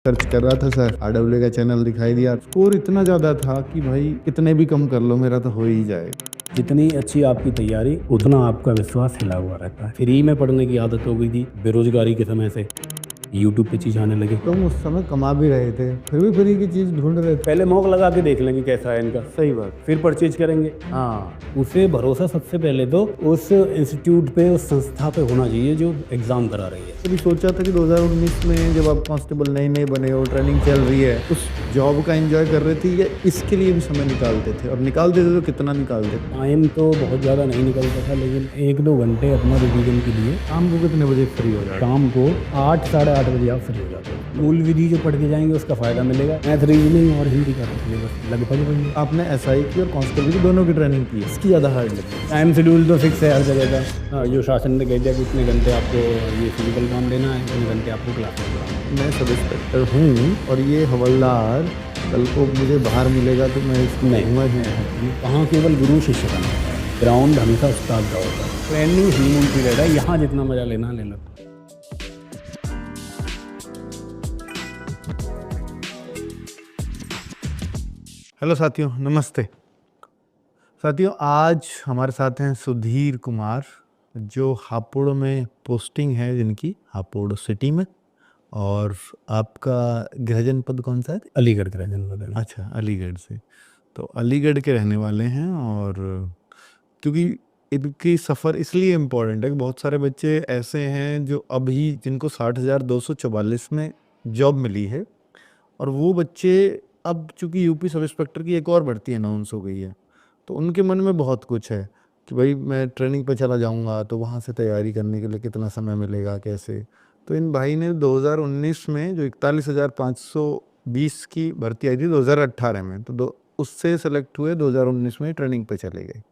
Search कर रहा था सर, RW का चैनल दिखाई दिया। स्कोर इतना ज़्यादा था कि भाई कितने भी कम कर लो मेरा तो हो ही जाए। जितनी अच्छी आपकी तैयारी उतना आपका विश्वास हिला हुआ रहता है। फ्री में पढ़ने की आदत हो गई थी बेरोजगारी के समय से, यूट्यूब पे चीज आने लगे। तुम उस समय कमा भी रहे थे, फिर भी फ्री की चीज़ ढूंढ रहे थे। पहले मॉक लगा के देख लेंगे कैसा है इनका, सही बात। फिर परचेज करेंगे। हाँ, उसे भरोसा सबसे पहले तो उस इंस्टीट्यूट पे, उस संस्था पे होना चाहिए जो एग्जाम करा रही है। कभी सोचा था कि 2019 में जब आप कांस्टेबल नए नए बने हो, ट्रेनिंग चल रही है, उस जॉब का एंजॉय कर रहे थे या इसके लिए भी समय निकालते थे? और निकालते थे तो कितना निकालते थे? टाइम तो बहुत ज़्यादा नहीं निकलता था, लेकिन 1-2 घंटे अपना रिवीजन के लिए। शाम को कितने बजे फ्री हो जाए? शाम को 8 साढ़े 8 बजे आप फ्री हो जाते हो। मूल विधि जो पढ़ के जाएंगे उसका फ़ायदा मिलेगा। मैथ, रीजनिंग और हिंदी का सिलेबस लगभग वही है। आपने SI की और कांस्टेबल की दोनों की ट्रेनिंग की, इसकी ज़्यादा हार्ड लगी? टाइम शेड्यूल तो फिक्स है हर जगह का। हाँ, जो शासन ने कह दिया कि इतने घंटे आपको ये फिजिकल काम देना है, इतने घंटे आपको क्लास में पढ़ाना है। मैं सब इंस्पेक्टर हूँ और ये हवलदार कल को मुझे बाहर मिलेगा तो मैं इसको नहीं। कहूँगा ही। वहाँ केवल गुरु शिष्य का नहीं है, ग्राउंड हमेशा उस्ताद का होता है। ट्रेनिंग हनीमून पीरियड है, यहाँ जितना मजा लेना ले लो। हेलो साथियों, नमस्ते साथियों। आज हमारे साथ हैं सुधीर कुमार, जो हापुड़ में पोस्टिंग है जिनकी, हापुड़ सिटी में। और आपका गृह जनपद कौन सा है? अलीगढ़ का जनपद। अच्छा, अलीगढ़ से। तो अलीगढ़ के रहने वाले हैं। और क्योंकि इनकी सफ़र इसलिए इम्पोर्टेंट है कि बहुत सारे बच्चे ऐसे हैं जो अभी जिनको 60,244 में जॉब मिली है, और वो बच्चे अब चूंकि यूपी सब इंस्पेक्टर की एक और भर्ती अनाउंस हो गई है, तो उनके मन में बहुत कुछ है कि भाई मैं ट्रेनिंग पे चला जाऊंगा तो वहाँ से तैयारी करने के लिए कितना समय मिलेगा, कैसे। तो इन भाई ने 2019 में जो 41,520 की भर्ती आई थी 2018 में, तो उससे सेलेक्ट हुए, 2019 में ट्रेनिंग पे चले गए।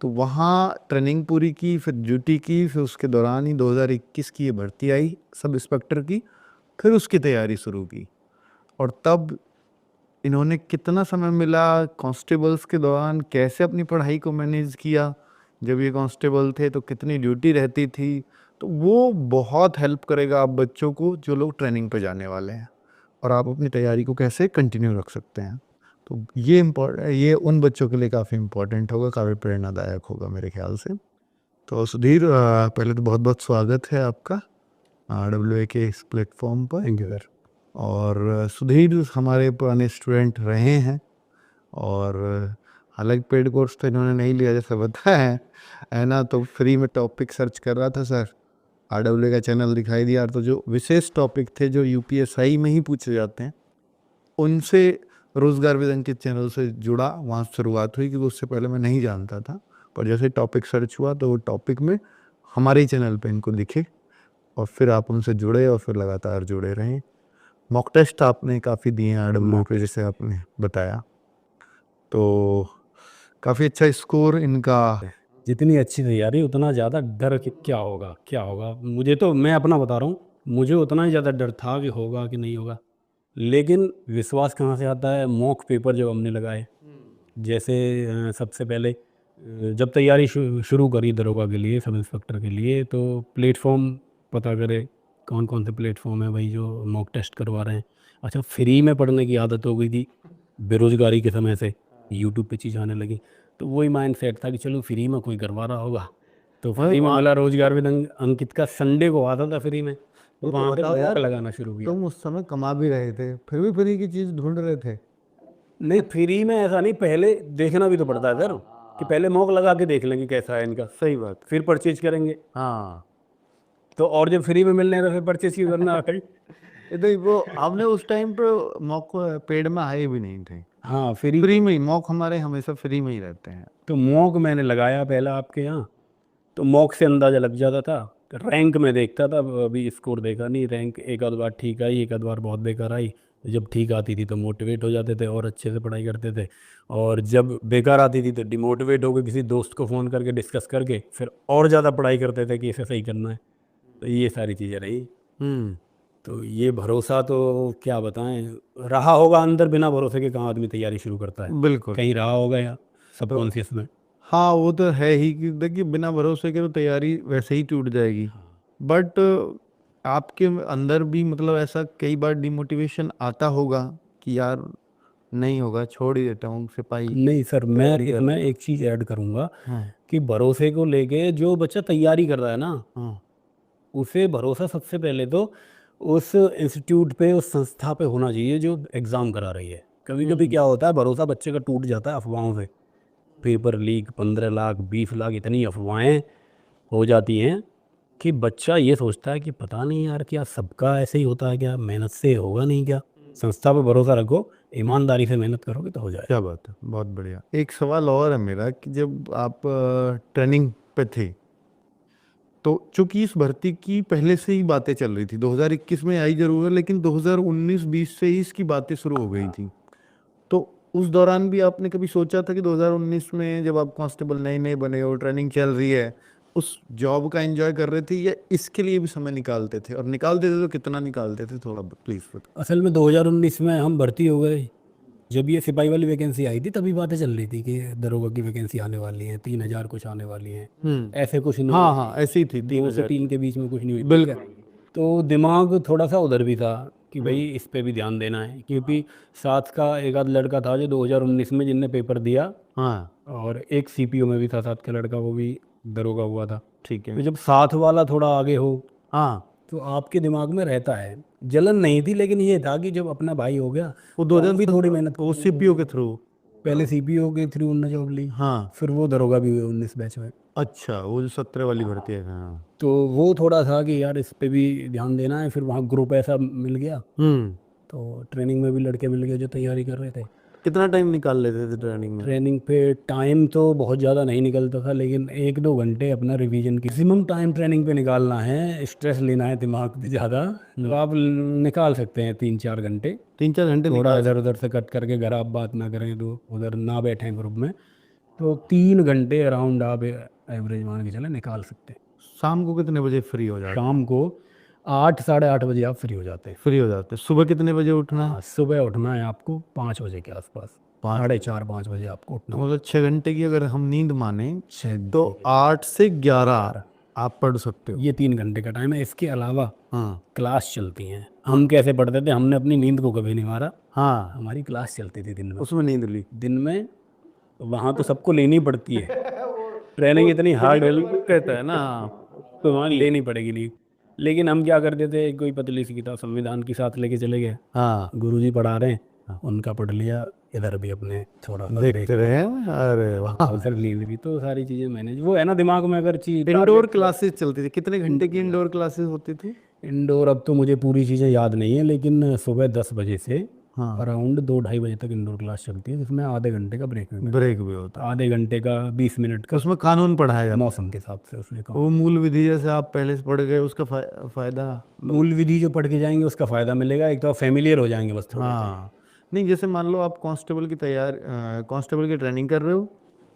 तो वहाँ ट्रेनिंग पूरी की, फिर ड्यूटी की, फिर उसके दौरान ही 2021 की ये भर्ती आई सब इंस्पेक्टर की, फिर उसकी तैयारी शुरू की। और तब इन्होंने कितना समय मिला कांस्टेबल्स के दौरान, कैसे अपनी पढ़ाई को मैनेज किया, जब ये कांस्टेबल थे तो कितनी ड्यूटी रहती थी, तो वो बहुत हेल्प करेगा आप बच्चों को जो लोग ट्रेनिंग पे जाने वाले हैं, और आप अपनी तैयारी को कैसे कंटिन्यू रख सकते हैं। तो ये उन बच्चों के लिए काफ़ी इम्पोर्टेंट होगा, काफ़ी प्रेरणादायक होगा मेरे ख्याल से। तो सुधीर, पहले तो बहुत बहुत स्वागत है आपका RWA के इस प्लेटफॉर्म पर। Thank you sir. और सुधीर हमारे पुराने स्टूडेंट रहे हैं, और हालांकि पेड कोर्स तो इन्होंने नहीं लिया जैसे बताया है ना। तो फ्री में टॉपिक सर्च कर रहा था सर, RWA का चैनल दिखाई दिया, तो जो विशेष टॉपिक थे जो UPSI में ही पूछे जाते हैं, उनसे रोजगार विद अंकित चैनल से जुड़ा, वहाँ शुरुआत हुई, क्योंकि उससे पहले मैं नहीं जानता था। पर जैसे टॉपिक सर्च हुआ तो वो टॉपिक में हमारे ही चैनल पे इनको दिखे, और फिर आप उनसे जुड़े और फिर लगातार जुड़े रहे। मॉक टेस्ट आपने काफ़ी दिए हैं RWA पे, जैसे आपने बताया, तो काफ़ी अच्छा स्कोर इनका। जितनी अच्छी तैयारी उतना ज़्यादा डर कि क्या होगा क्या होगा। मुझे तो, मैं अपना बता रहा हूँ, मुझे उतना ही ज़्यादा डर था कि होगा कि नहीं होगा। लेकिन विश्वास कहाँ से आता है, मॉक पेपर जब हमने लगाए। जैसे सबसे पहले जब तैयारी शुरू करी दरोगा के लिए, सब इंस्पेक्टर के लिए, तो प्लेटफॉर्म पता करे कौन कौन से प्लेटफॉर्म है भाई जो मॉक टेस्ट करवा रहे हैं। अच्छा, फ्री में पढ़ने की आदत हो गई थी बेरोजगारी के समय से, यूट्यूब पे चीज़ आने लगी। तो वही माइंड सेट था कि चलो फ्री में कोई करवा रहा होगा, तो फ्री में मिला। रोजगार विद अंकित का संडे को आता था फ्री में, तो वहाँ पे मॉक लगाना शुरू किया। तुम उस समय कमा भी रहे थे, फिर भी फ्री की चीज़ ढूंढ रहे थे? नहीं, फ्री में ऐसा नहीं, पहले देखना भी तो पड़ता है सर, कि पहले मॉक लगा के देख लेंगे कैसा है इनका, सही बात। फिर परचेज करेंगे। हाँ, तो और जब फ्री में मिलने हैं तो फिर परचेज क्यों करना है? तो वो हमने उस टाइम पे मॉक पेड में आए भी नहीं थे, हाँ, फ्री फ्री में ही मॉक हमारे हमेशा फ्री में ही रहते हैं। तो मॉक मैंने लगाया पहला आपके यहाँ, तो मॉक से अंदाज़ा लग जाता था। तो रैंक में देखता था, अभी स्कोर देखा नहीं। रैंक एक आध बार ठीक आई, एक आध बार बहुत बेकार आई। जब ठीक आती थी तो मोटिवेट हो जाते थे और अच्छे से पढ़ाई करते थे, और जब बेकार आती थी तो डिमोटिवेट हो गए, किसी दोस्त को फ़ोन करके डिस्कस करके फिर और ज़्यादा पढ़ाई करते थे कि इसे सही करना है। तो ये सारी चीज़ें रही। तो ये भरोसा तो क्या बताएं, रहा होगा अंदर, बिना भरोसे के कहाँ आदमी तैयारी शुरू करता है। बिल्कुल। कहीं रहा होगा या सबकॉन्शियस में। हाँ, वो तो है ही कि देखिए बिना भरोसे के तो तैयारी वैसे ही टूट जाएगी। बट आपके अंदर भी मतलब ऐसा कई बार डिमोटिवेशन आता होगा कि यार नहीं होगा, छोड़ ही देता हूँ सिपाही नहीं सर, मैं तैयारी कर। इसमें एक चीज़ ऐड करूँगा हाँ कि भरोसे को लेके जो बच्चा तैयारी कर रहा है ना, हाँ उसे भरोसा सबसे पहले तो उस इंस्टीट्यूट पे, उस संस्था पे होना चाहिए जो एग्ज़ाम करा रही है। कभी-कभी क्या होता है, भरोसा बच्चे का टूट जाता है अफ़वाहों से। पेपर लीक, 15 लाख, 20 लाख, इतनी अफ़वाहें हो जाती हैं कि बच्चा ये सोचता है कि पता नहीं यार, क्या सबका ऐसे ही होता है क्या? मेहनत से होगा नहीं क्या? संस्था पे भरोसा रखो, ईमानदारी से मेहनत करोगे तो हो जाएगा। क्या बात है, बहुत बढ़िया। एक सवाल और है मेरा कि जब आप ट्रेनिंग पे थे तो चूंकि इस भर्ती की पहले से ही बातें चल रही थी, 2021 में आई जरूर है, लेकिन 2019-20 से ही इसकी बातें शुरू हो गई थी। तो उस दौरान भी आपने कभी सोचा था कि 2019 में जब आप कांस्टेबल नए नए बने हो, ट्रेनिंग चल रही है, उस जॉब का एंजॉय कर रहे थे या इसके लिए भी समय निकालते थे, और निकालते थे तो कितना निकालते थे, थोड़ा प्लीज बताओ। असल में 2019 में हम भर्ती हो गए। जब ये सिपाही वाली वैकेंसी आई थी तभी बातें चल रही थी कि दरोगा की वैकेंसी आने वाली है, 3,000 कुछ आने वाली हैं। ऐसे कुछ हाँ हाँ, ऐसी ही थी 2 से 3,000। 3 के बीच में कुछ नहीं हुई, ठीक है। बिल्कुल। तो दिमाग थोड़ा सा उधर भी था कि भाई इस पे भी ध्यान देना है, क्योंकि साथ का एक आध लड़का था जो 2019 में जिनने पेपर दिया, हाँ और एक सीपीओ में भी था साथ का लड़का, वो भी दरोगा हुआ था। ठीक तो है। जब साथ वाला थोड़ा आगे हो हाँ, तो आपके दिमाग में रहता है। जलन नहीं थी, लेकिन ये था कि जब अपना भाई हो गया वो तो हम भी थोड़ी 2017 मेहनत वो करेंगे। सीपीओ के थ्रू। पहले सीपीओ के थ्रू उनने जॉब ली, हाँ, फिर वो दरोगा भी हुए 19 बैच में। अच्छा, वो जो 17 वाली भर्ती है, हाँ। तो वो थोड़ा था कि यार इस पे भी ध्यान देना है। फिर वहाँ ग्रुप ऐसा मिल गया, हम्म। तो ट्रेनिंग में भी लड़के मिल गए जो तैयारी कर रहे थे। कितना टाइम निकाल लेते थे ट्रेनिंग में? ट्रेनिंग पे टाइम तो बहुत ज़्यादा नहीं निकलता था, लेकिन 1-2 घंटे अपना रिवीजन की मैक्सिमम टाइम ट्रेनिंग पे निकालना है, स्ट्रेस लेना है दिमाग पे ज़्यादा, तो आप निकाल सकते हैं 3-4 घंटे। 3-4 घंटे थोड़ा निकाल इधर सकते। उधर से कट करके घर आप बात ना करें तो उधर ना बैठें ग्रुप में, तो 3 घंटे अराउंड आप एवरेज मान के चले निकाल सकते हैं। शाम को कितने बजे फ्री हो जाते? शाम को 8-8:30 बजे आप फ्री हो जाते हैं। फ्री हो जाते सुबह कितने बजे उठना है? हाँ, सुबह उठना है आपको 5 बजे के आसपास, 5। 4:30-5 बजे आपको उठना तो मतलब 6 घंटे की अगर हम नींद माने है। तो 8 से 11 आप पढ़ सकते हो। ये 3 घंटे का टाइम है। इसके अलावा हाँ क्लास चलती हैं। हम कैसे पढ़ते थे, हमने अपनी नींद को कभी नहीं मारा। हाँ, हमारी क्लास चलती थी दिन में। उसमें नींद ली। दिन में वहाँ तो सबको लेनी पड़ती है, ट्रेनिंग इतनी हार्ड है कहता है ना। तो वहाँ लेनी पड़ेगी लीव। लेकिन हम क्या करते थे, कोई पतली सी किताब संविधान की साथ लेके चले गए, हाँ, गुरुजी पढ़ा रहे हैं, उनका पढ़ लिया, इधर भी अपने थोड़ा सा देखते रहे। अरे वाह। उधर नींद भी, तो सारी चीज़ें मैनेज, वो है ना दिमाग में अगर चीज इंडोर क्लासेस चलती थी, कितने घंटे की इंडोर क्लासेस होती थी? इंडोर, अब तो मुझे पूरी चीज़ें याद नहीं है, लेकिन सुबह 10 बजे से हाँ, अराउंड 2-2:30 बजे तक इंडोर क्लास चलती है, जिसमें आधे घंटे का ब्रेक मिलता ब्रेक भी होता है, आधे घंटे का, 20 मिनट है। का, उसमें कानून पढ़ाया जाता मौसम के हिसाब से उसमें है। वो मूल विधि जैसे आप पहले से पढ़ गए, उसका फायदा। मूल विधि जो पढ़ के जाएंगे उसका फ़ायदा मिलेगा। एक तो फैमिलियर हो जाएंगे बस थोड़े से। हाँ, नहीं जैसे मान लो आप कांस्टेबल की तैयार कांस्टेबल की ट्रेनिंग कर रहे हो,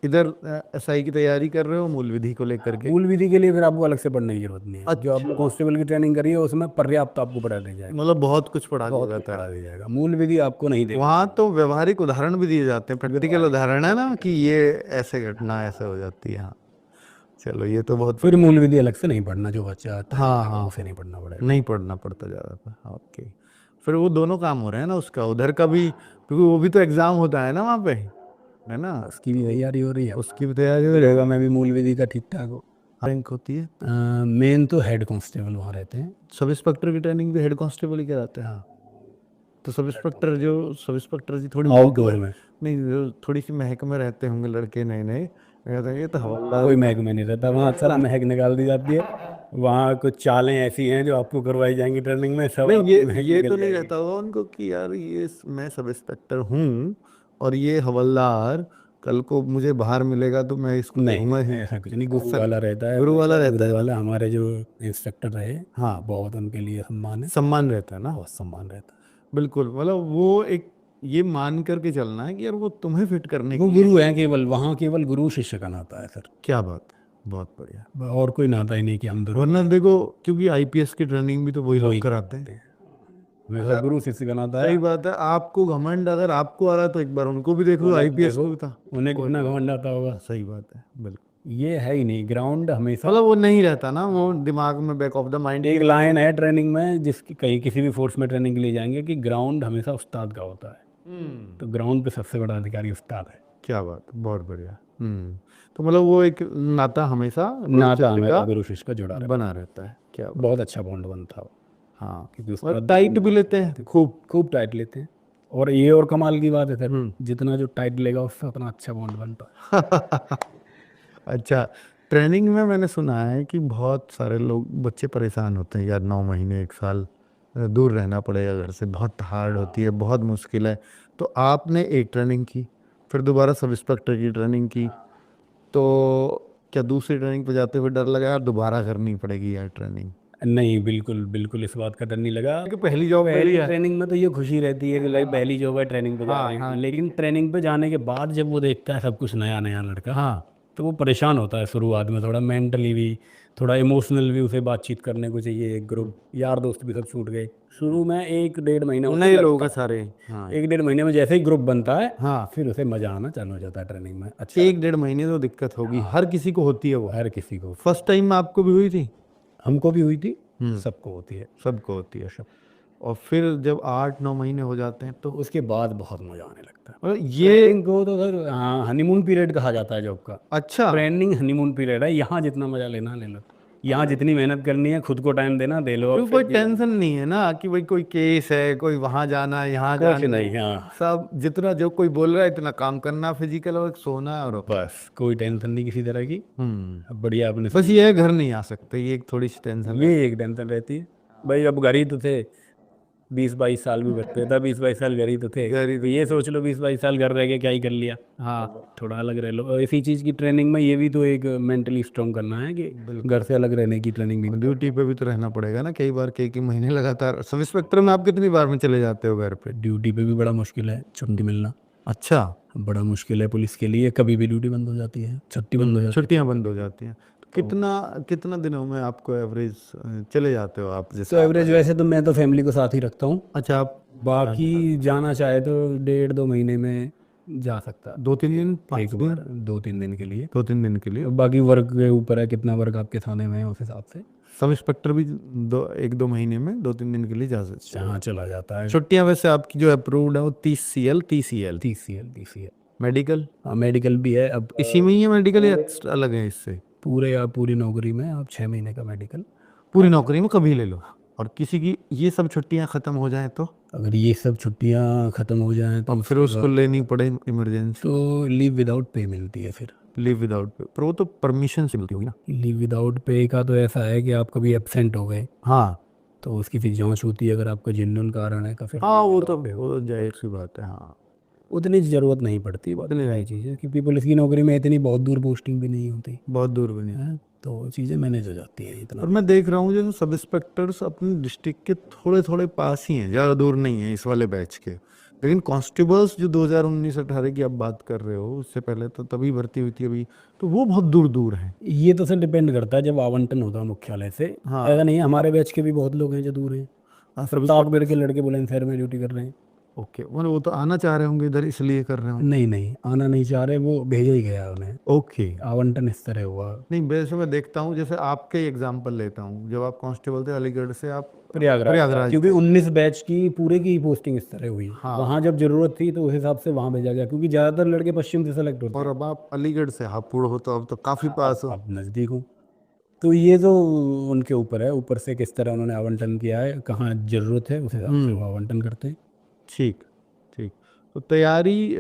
इधर एसआई की तैयारी कर रहे हो मूल विधि को लेकर के। मूल विधि के लिए फिर आपको अलग से पढ़ने की जरूरत नहीं है। जो अच्छा, आप कांस्टेबल की ट्रेनिंग करिए उसमें पर्याप्त आपको पढ़ा दिया जाएगा, मतलब बहुत कुछ पढ़ा दिया बहुत कुछ जाता पढ़ा है। दिया जाएगा। मूल विधि आपको नहीं देगा। वहाँ तो व्यवहारिक उदाहरण भी दिए जाते हैं, प्रैक्टिकल उदाहरण है ना कि ये ऐसे घटना ऐसे हो जाती है। हाँ, चलो ये तो बहुत फिर मूल विधि अलग से नहीं पढ़ना, जो बच्चा हाँ हाँ, उसे नहीं पढ़ना पड़ेगा। नहीं पढ़ना पड़ता ज़्यादा था। ओके, फिर वो दोनों काम हो रहे हैं ना, उसका उधर का भी, क्योंकि वो भी तो एग्जाम होता है ना वहाँ पे, है ना? उसकी भी तैयारी हो रही है, उसकी भी तैयारी हो रहेगा। मैं भी मूल विधि का ठीक ठाक हो। रैंक होती है। मेन तो हेड कांस्टेबल वहाँ रहते हैं। सब इंस्पेक्टर की ट्रेनिंग भी हेड कांस्टेबल ही कराते हैं। हाँ, तो सब इंस्पेक्टर जी थोड़ी आउटडोर में नहीं, जो थोड़ी सी महक में रहते होंगे लड़के नए नए, कहते हैं ये तो हवलदार। कोई महक में नहीं रहता वहाँ, सारा महक निकाल दी जाती है। वहाँ कुछ चालें ऐसी हैं जो आपको करवाई जाएंगी ट्रेनिंग में, सब नहीं आपकी महक ये निकल तो नहीं जाएगी। रहता होगा उनको कि यार ये मैं सब इंस्पेक्टर हूँ और ये हवलदार, कल को मुझे बाहर मिलेगा तो मैं इसको नहीं देखूंगा ही। ऐसा कुछ नहीं, गुरु सर, वाला रहता है। गुरु वाला रहता गुरु है। वाला हमारे जो इंस्ट्रक्टर रहे, हाँ, बहुत उनके लिए सम्मान है, सम्मान रहता है ना। बहुत सम्मान रहता है। बिल्कुल, मतलब वो एक ये मान करके चलना है कि यार वो तुम्हें फिट करने वो के लिए। गुरु है केवल, वहाँ केवल गुरु शिष्य का नाता है सर, क्या बात है, बहुत बढ़िया। और कोई नाता ही नहीं कि हम दोनों वरना देखो, क्योंकि आईपीएस की ट्रेनिंग भी तो वही लोग वही कराते हैं। करते हैं। मेरा गुरु शिष्य का नाता सही है। बात है, आपको घमंड अगर आपको आ रहा है तो एक बार उनको भी देखो, उन्हें आईपीएस देखो, को भी था। उन्हें कितना घमंड आता होगा। सही बात है, बिल्कुल। ये है ही नहीं, ग्राउंड हमेशा मतलब वो नहीं रहता ना, वो दिमाग में बैक ऑफ द माइंड। एक लाइन है ट्रेनिंग में, जिसकी कहीं किसी भी फोर्स में ट्रेनिंग के लिए जाएंगे कि ग्राउंड हमेशा उस्ताद का होता है। तो ग्राउंड पे सबसे बड़ा अधिकारी उस्ताद है। क्या बात, बहुत बढ़िया। तो मतलब वो एक नाता हमेशा गुरु नाता शिष्य हमें का गुरु शिष्य का जुड़ा रहता बना रहता है। क्या है, बात। बहुत अच्छा बॉन्ड बनता है। हाँ, क्योंकि और उस्ताद टाइट भी लेते हैं खूब। खूब टाइट लेते हैं। और ये और कमाल की बात है सर, हम्म। जितना जो टाइट लेगा उससे उतना अच्छा बॉन्ड बनता है। अच्छा, ट्रेनिंग में मैंने सुना है कि बहुत सारे लोग बच्चे परेशान होते हैं यार, 9 महीने 1 साल दूर रहना पड़ेगा घर से, बहुत हार्ड होती है, बहुत मुश्किल है। तो आपने एक ट्रेनिंग की, फिर दोबारा सब इंस्पेक्टर की ट्रेनिंग की, तो क्या दूसरी ट्रेनिंग पे जाते हुए डर लगा यार दोबारा करनी पड़ेगी यार ट्रेनिंग? नहीं, बिल्कुल बिल्कुल इस बात का डर नहीं लगा। कि पहली जॉब मिली पहली है। ट्रेनिंग में तो ये खुशी रहती है कि लाइक पहली जॉब है, ट्रेनिंग पे जा हाँ रहे हैं। हाँ लेकिन ट्रेनिंग पे जाने के बाद जब वो देखता है सब कुछ नया नया लड़का, हाँ। तो वो परेशान होता है शुरुआत में, थोड़ा मेंटली भी, थोड़ा इमोशनल भी। उसे बातचीत करने को चाहिए, एक ग्रुप यार दोस्त भी सब छूट गए। शुरू में 1-1.5 महीना उसे नए लोग लगता हैं सारे। हाँ है, 1-1.5 महीने में जैसे ही ग्रुप बनता है, हाँ। फिर उसे मजा आना चालू हो जाता है ट्रेनिंग में, अच्छा लगता 1-1.5 महीने तो दिक्कत होगी, है। हर किसी को होती है वो। हर किसी को, फर्स्ट टाइम में आपको भी हुई थी? हमको भी हुई थी, हम्म। सबको होती है। सबको होती है। और फिर जब 8-9 महीने हो जाते हैं तो उसके बाद बहुत मजा आने लगता है। मतलब ये। ट्रेनिंग को तो सर हाँ हनीमून पीरियड कहा जाता है जॉब का। अच्छा। ट्रेनिंग हनीमून पीरियड है, यहाँ जितना मजा लेना ले लो, यहाँ जितनी मेहनत करनी है, खुद को टाइम देना दे लो, और क्योंकि फिर कोई टेंशन नहीं है ना कि भाई कोई केस है, कोई वहां जाना है, यहाँ कुछ जाना नहीं। है। हाँ, सब जितना जो कोई बोल रहा है इतना काम करना, फिजिकल और सोना है और बस कोई टेंशन नहीं किसी तरह की। अब बढ़िया अपने बस ये है घर नहीं आ सकते, ये एक थोड़ी सी टेंशन ये है। एक टेंशन रहती है। भाई अब घर ही तो थे, 20-22 साल भी करते था, 20-22 साल घर ही तो थे। घर ही तो तो ये थे। सोच लो 20-22 साल घर रह के क्या ही कर लिया। हाँ थोड़ा अलग रह लो। और इसी चीज़ की ट्रेनिंग में ये भी तो एक मेंटली स्ट्रांग करना है कि घर बिल्कुल। से अलग रहने की ट्रेनिंग भी। ड्यूटी पे भी तो रहना पड़ेगा ना, कई बार कई कई महीने लगातार। सब इंस्पेक्टर में आप कितनी बार में चले जाते हो घर पे? ड्यूटी पे भी बड़ा मुश्किल है छुट्टी मिलना, अच्छा। बड़ा मुश्किल है पुलिस के लिए। कभी भी ड्यूटी बंद हो जाती है, छुट्टी बंद हो जाती छुट्टियां बंद हो जाती हैं तो है। कितना कितना दिनों में आपको एवरेज चले जाते हो आप, तो जैसे आप? एवरेज वैसे तो मैं तो फैमिली को साथ ही रखता हूँ। अच्छा, आप बाकी जाना चाहे तो 1.5-2 महीने में जा सकता है, 2-3 दिन, एक 5 दिन? बार 2-3 दिन के लिए। 2-3 दिन के लिए। तो बाकी वर्क के ऊपर है, कितना वर्क आपके थाने में है उस हिसाब से। सब इंस्पेक्टर भी 1-2 महीने में 2-3 दिन के लिए जा सकते जहाँ हैं। चला जाता है। छुट्टियां वैसे आपकी जो अप्रूव्ड है वो 30 CL, 30 CL। 30 CL। मेडिकल हाँ, मेडिकल भी है अब। इसी में ही है मेडिकल या extra अलग है इससे? पूरे या पूरी नौकरी में आप 6 महीने का मेडिकल। पूरी नौकरी में कभी ले लो। और किसी की ये सब छुट्टियां खत्म हो जाए तो? अगर ये सब छुट्टियां खत्म हो जाएं तो और फिर उसके उसको बाद लेनी पड़े इमरजेंसी। तो लीव विदाउट पे मिलती है फिर। लीव विदाउट पे, पर वो तो परमिशन से मिलती होगी ना? लीव विदाउट पे का तो ऐसा है कि आप कभी एब्सेंट हो गए हाँ तो उसकी फिर जांच होती है, अगर आपका जेन्युइन कारण है तो फिर हाँ, लीव वो विदाउट पे हो। तो जाहिर सी बात है। हाँ, उतनी ज़रूरत नहीं पड़ती, बात इतनी यही नहीं, चीज़ है, क्योंकि पुलिस की नौकरी में इतनी बहुत दूर पोस्टिंग भी नहीं होती बहुत दूर भी नहीं। है, तो चीज़ें मैनेज हो जाती हैं और इतना। मैं देख रहा हूँ जो सब इंस्पेक्टर्स अपने डिस्ट्रिक्ट के थोड़े थोड़े पास ही हैं, ज़्यादा दूर नहीं है इस वाले बैच के। लेकिन कांस्टेबल्स जो 2019-18 की आप बात कर रहे हो, उससे पहले तो तभी भर्ती हुई थी अभी, तो वो बहुत दूर दूर हैं। ये तो सर डिपेंड करता है जब आवंटन होता है मुख्यालय से। हाँ। ऐसा नहीं है, हमारे बैच के भी बहुत लोग हैं जो दूर हैं। सब प्रतापगढ़ के लड़के बुलंदशहर में ड्यूटी कर रहे हैं। ओके, वो तो आना चाह रहे होंगे इधर, इसलिए कर रहे होंगे। नहीं नहीं, आना नहीं चाह रहे, वो भेजा ही गया उन्हें। ओके। आवंटन इस तरह हुआ। नहीं, वैसे मैं देखता हूँ, जैसे आपके एग्जांपल लेता हूँ, जब आप कांस्टेबल थे अलीगढ़ से आप प्रयागराज प्रयागराज क्योंकि गए। 19 बैच की पूरे की पोस्टिंग इस तरह हुई। हाँ। वहाँ जब जरूरत थी तो उस हिसाब से वहाँ भेजा गया, क्योंकि ज़्यादातर लड़के पश्चिम से सेलेक्ट होते और हैं। अब आप अलीगढ़ से हापुड़ हो तो अब तो काफी पास हो। अब नज़दीक हूँ। तो ये तो उनके ऊपर है, ऊपर से किस तरह उन्होंने आवंटन किया है, कहाँ ज़रूरत है उस हिसाब से वो आवंटन करते हैं। ठीक ठीक। तो तैयारी